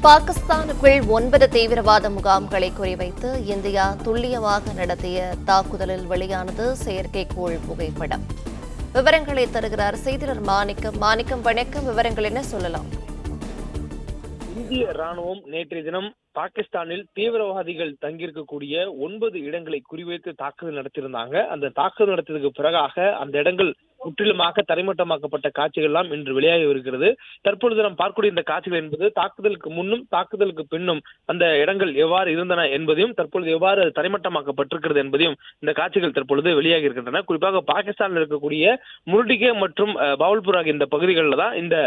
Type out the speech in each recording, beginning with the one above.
பாகிஸ்தானுக்குள் 9 தீவிரவாத முகாம்களை குறிவைத்து இந்தியா துல்லியமாக நடத்திய தாக்குதலில் வெளியானது செயற்கைக்கோள் புகைப்படம். விவரங்களை தருகிறார் செய்தியாளர் மாணிக்கம். வணக்கம். விவரங்கள் என்ன சொல்லலாம்? இந்திய ராணுவம் நேற்றைய தினம் பாகிஸ்தானில் தீவிரவாதிகள் தங்கியிருக்கக்கூடிய 9 இடங்களை குறிவைத்து தாக்குதல் நடத்தியிருந்தாங்க. அந்த தாக்குதல் நடத்தியதுக்கு பிறகாக அந்த இடங்கள் முற்றிலுமாக தரைமட்டமாக்கப்பட்ட காட்சிகள் எல்லாம் இன்று வெளியாகி வருகிறது. தற்பொழுது நாம் பார்க்கக்கூடிய இந்த காட்சிகள் என்பது தாக்குதலுக்கு முன்னும் தாக்குதலுக்கு பின்னும் அந்த இடங்கள் எவ்வாறு இருந்தன என்பதையும் தற்பொழுது எவ்வாறு தரைமட்டமாக்கப்பட்டிருக்கிறது என்பதையும் இந்த காட்சிகள் தற்பொழுது வெளியாகி இருக்கின்றன. குறிப்பாக பாகிஸ்தானில் இருக்கக்கூடிய முர்டிகே மற்றும் பஹவுல்பூர் ஆகிய இந்த பகுதிகளில் தான் இந்த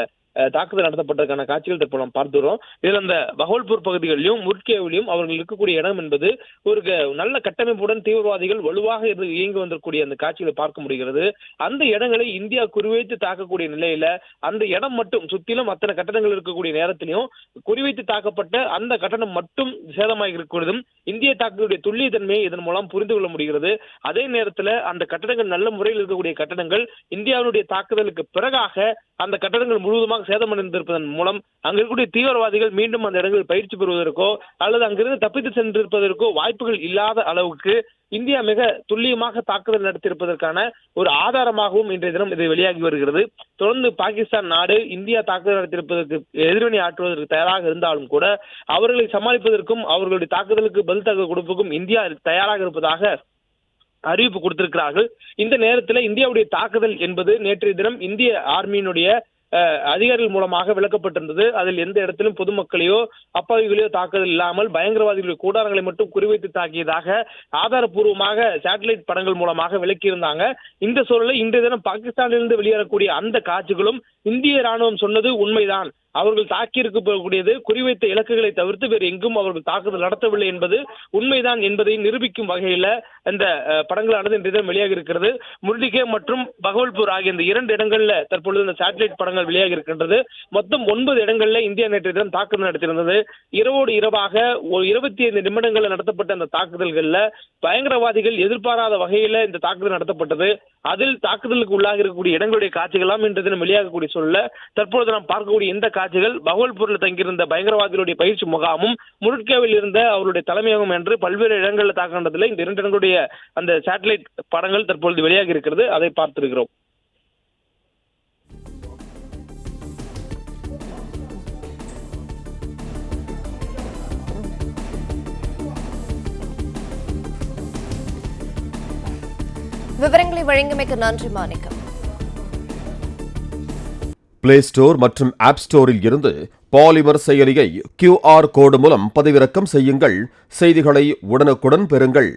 தாக்குதல் நடத்தப்பட்டதற்கான காட்சிகள் தற்போது நாம் பார்த்துறோம். இதில் அந்த பஹவுல்பூர் பகுதிகளிலும் முர்டிகேவிலும் அவர்கள் இருக்கக்கூடிய இடம் என்பது ஒரு நல்ல கட்டமைப்புடன் தீவிரவாதிகள் வலுவாக இயங்கி வந்திருக்கூடிய அந்த காட்சிகளை பார்க்க முடிகிறது. அந்த இடங்களை இந்தியா குறிவைத்து தாக்கக்கூடிய நிலையில அந்த இடம் மட்டும் சுத்திலும் அத்தனை கட்டடங்கள் இருக்கக்கூடிய நேரத்திலையும் குறிவைத்து தாக்கப்பட்ட அந்த கட்டணம் மட்டும் சேதமாக இருக்கிறதும் இந்திய தாக்குதலுடைய துல்லிய தன்மையை இதன் மூலம் புரிந்து கொள்ள முடிகிறது. அதே நேரத்தில் அந்த கட்டடங்கள் நல்ல முறையில் இருக்கக்கூடிய கட்டடங்கள் இந்தியாவுடைய தாக்குதலுக்கு பிறகாக அந்த கட்டடங்கள் முழுவதுமாக சேதமடைந்திருப்பதன் மூலம் அங்க இருக்கக்கூடிய தீவிரவாதிகள் மீண்டும் அந்த இடங்களில் பயிற்சி பெறுவதற்கோ அல்லது அங்கிருந்து தப்பித்து சென்றிருப்பதற்கோ வாய்ப்புகள் இல்லாத அளவுக்கு இந்தியா மிக துல்லியமாக தாக்குதல் நடத்தியிருப்பதற்கான ஒரு ஆதாரமாகவும் இன்றைய தினம் இது வெளியாகி வருகிறது. தொடர்ந்து பாகிஸ்தான் நாடு இந்தியா தாக்குதல் நடத்தியிருப்பதற்கு எதிர்வினை ஆற்றுவதற்கு தயாராக இருந்தாலும் கூட அவர்களை சமாளிப்பதற்கும் அவர்களுடைய தாக்குதலுக்கு பதில் தகவல் கொடுப்பதற்கும் இந்தியா தயாராக இருப்பதாக அறிவிப்பு கொடுத்திருக்கிறார்கள். இந்த நேரத்தில் இந்தியாவுடைய தாக்குதல் என்பது நேற்றைய தினம் இந்திய ஆர்மியினுடைய அதிகாரிகள் மூலமாக விளக்கப்பட்டிருந்தது. அதில் எந்த இடத்திலும் பொதுமக்களையோ அப்பாவிகளையோ தாக்குதல் இல்லாமல் பயங்கரவாதிகளுடைய கூடாரங்களை மட்டும் குறிவைத்து தாக்கியதாக ஆதாரப்பூர்வமாக சேட்டலைட் படங்கள் மூலமாக விளக்கியிருந்தாங்க. இந்த சூழலை இன்றைய தினம் பாகிஸ்தானிலிருந்து வெளியேறக்கூடிய அந்த காட்சிகளும் இந்திய ராணுவம் சொன்னது உண்மைதான், அவர்கள் தாக்கியிருக்கக்கூடியது குறிவைத்த இலக்குகளை தவிர்த்து வேறு எங்கும் அவர்கள் தாக்குதல் நடத்தவில்லை என்பது உண்மைதான் என்பதை நிரூபிக்கும் வகையில் இந்த படங்களானது இன்றைய தினம் வெளியாகி இருக்கிறது. முர்டிகே மற்றும் பஹவுல்பூர் ஆகிய இந்த 2 இடங்கள்ல தற்பொழுது இந்த சேட்டலைட் படங்கள் வெளியாகி இருக்கின்றது. மொத்தம் 9 இடங்கள்ல இந்தியா நேற்றைய தினம் தாக்குதல் நடத்தியிருந்தது. இரவோடு இரவாக 25 நிமிடங்களில் நடத்தப்பட்ட அந்த தாக்குதல்கள்ல பயங்கரவாதிகள் எதிர்பாராத வகையில இந்த தாக்குதல் நடத்தப்பட்டது. அதில் தாக்குதலுக்கு உள்ளாக இருக்கக்கூடிய இடங்களுடைய காட்சிகளாம் இன்றைய தினம் வெளியாகக்கூடிய சூழல தற்பொழுது நாம் பார்க்கக்கூடிய இந்த காட்சிகள் பஹவுல்பூரில் தங்கியிருந்த பயங்கரவாதிகளுடைய பயிற்சி முகாமும் முர்டிகேவில் இருந்த அவருடைய தலைமையகம் என்று பல்வேறு இடங்களில் தாக்குதல் இந்த 2 இடங்களுடைய அந்த சேட்டலைட் படங்கள் தற்பொழுது வெளியாகி இருக்கிறது. அதை பார்த்திருக்கிறோம். விவரங்களை வழங்கியமைக்கு நன்றி மாணிக்கம். பிளே ஸ்டோர் மற்றும் ஆப் ஸ்டோரில் இருந்து பாலிமர் செயலியை QR கோடு மூலம் பதிவிறக்கம் செய்யுங்கள். செய்திகளை உடனுக்குடன் பெறுங்கள்.